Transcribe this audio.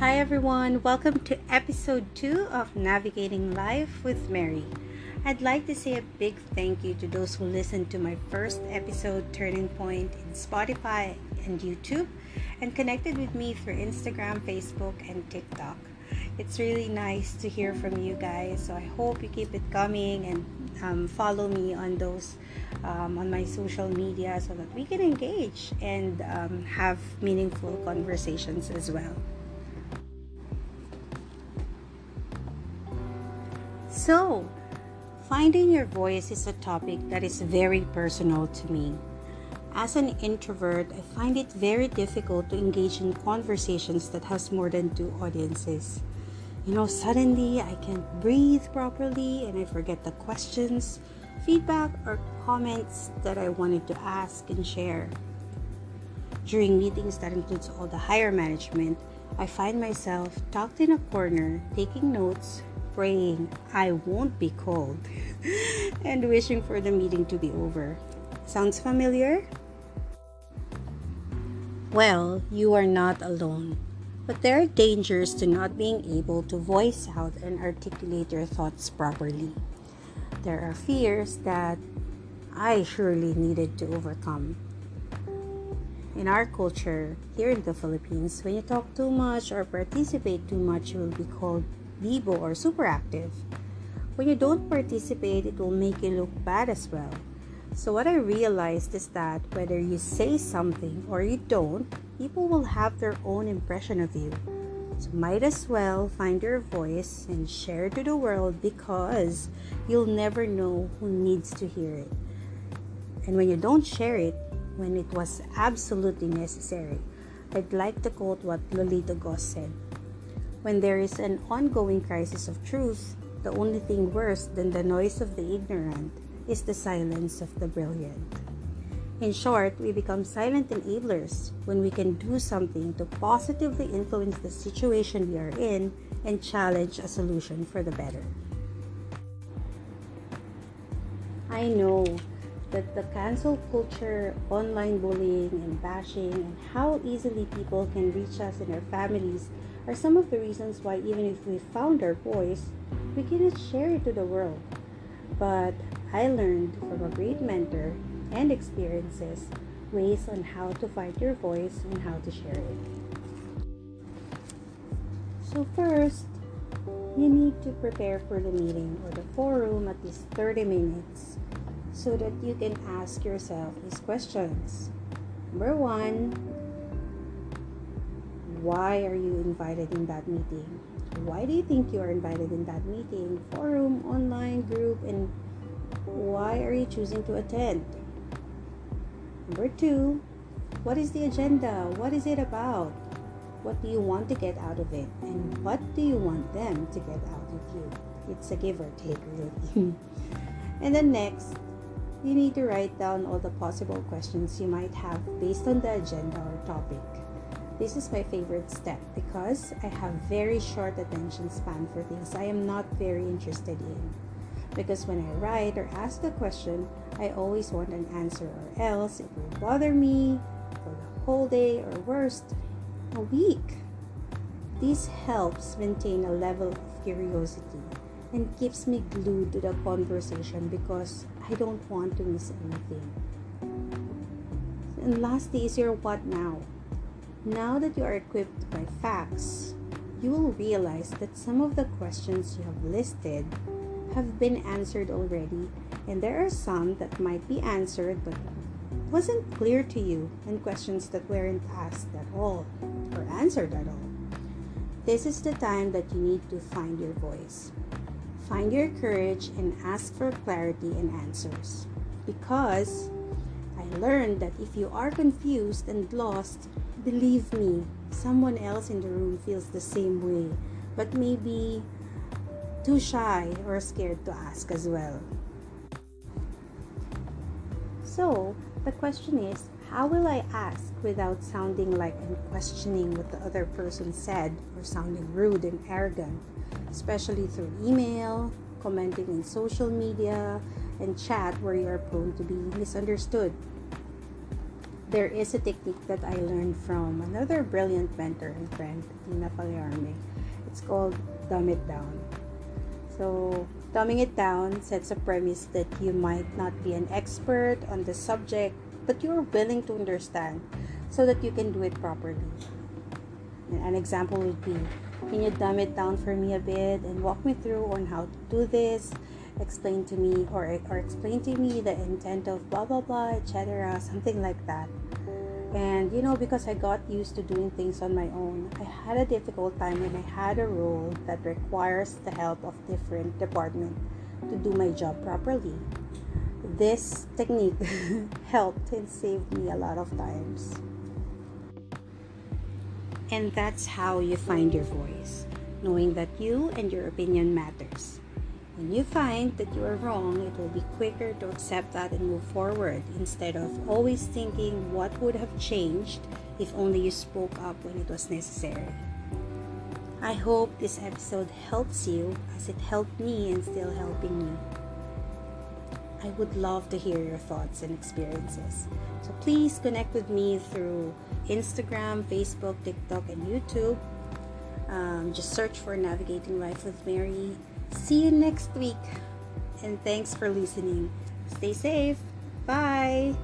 Hi everyone, welcome to episode 2 of Navigating Life with Mary. I'd like to say a big thank you to those who listened to my first episode Turning Point in Spotify and YouTube and connected with me through Instagram, Facebook, and TikTok. It's really nice to hear from you guys, so I hope you keep it coming and follow me on those on my social media so that we can engage and have meaningful conversations as well. So, finding your voice is a topic that is very personal to me. As an introvert, I find it very difficult to engage in conversations that has more than two audiences. Suddenly I can't breathe properly and I forget the questions, feedback, or comments that I wanted to ask and share. During meetings that includes all the higher management, I find myself tucked in a corner, taking notes, praying I won't be called, and wishing for the meeting to be over. Sounds familiar? Well, you are not alone. But there are dangers to not being able to voice out and articulate your thoughts properly. There are fears that I surely needed to overcome. In our culture, here in the Philippines, when you talk too much or participate too much, you will be called Bibo or super active. When you don't participate, it will make you look bad as well. So what I realized is that whether you say something or you don't, people will have their own impression of you. So might as well find your voice and share it to the world because you'll never know who needs to hear it. And when you don't share it, when it was absolutely necessary, I'd like to quote what Lolita Goss said. When there is an ongoing crisis of truth, the only thing worse than the noise of the ignorant is the silence of the brilliant. In short, we become silent enablers when we can do something to positively influence the situation we are in and challenge a solution for the better. I know that the cancel culture, online bullying, and bashing, and how easily people can reach us and our families are some of the reasons why even if we found our voice, we cannot share it to the world. But I learned from a great mentor and experiences ways on how to find your voice and how to share it. So first, you need to prepare for the meeting or the forum at least 30 minutes so that you can ask yourself these questions. Number 1, why are you invited in that meeting? Why do you think you are invited in that meeting, forum, online, group, and why are you choosing to attend? Number 2, what is the agenda? What is it about? What do you want to get out of it? And what do you want them to get out of you? It's a give or take, really. And then next, you need to write down all the possible questions you might have based on the agenda or topic. This is my favorite step because I have very short attention span for things I am not very interested in. Because when I write or ask a question, I always want an answer or else it will bother me for the whole day or worst, a week. This helps maintain a level of curiosity and keeps me glued to the conversation because I don't want to miss anything. And lastly is your what now. Now that you are equipped by facts, you will realize that some of the questions you have listed have been answered already, and there are some that might be answered but wasn't clear to you, and questions that weren't asked at all or answered at all. This is the time that you need to find your voice. Find your courage and ask for clarity and answers. Because I learned that if you are confused and lost, believe me, someone else in the room feels the same way, but maybe too shy or scared to ask as well. So, the question is, how will I ask without sounding like I'm questioning what the other person said or sounding rude and arrogant, especially through email, commenting in social media, and chat where you are prone to be misunderstood? there is a technique that I learned from another brilliant mentor and friend, Tina Pagliarme. It's called dumb it down. So, dumbing it down sets a premise that you might not be an expert on the subject, but you are willing to understand so that you can do it properly. And an example would be, can you dumb it down for me a bit and walk me through on how to do this? Explain to me or explain to me the intent of blah blah blah, etc. Something like that. And because I got used to doing things on my own, I had a difficult time when I had a role that requires the help of different departments to do my job properly. This technique helped and saved me a lot of times. And that's how you find your voice, knowing that you and your opinion matters. When you find that you are wrong, it will be quicker to accept that and move forward instead of always thinking what would have changed if only you spoke up when it was necessary. I hope this episode helps you as it helped me and still helping you. I would love to hear your thoughts and experiences. So please connect with me through Instagram, Facebook, TikTok, and YouTube. Just search for Navigating Life with Mary. See you next week. And thanks for listening. Stay safe. Bye.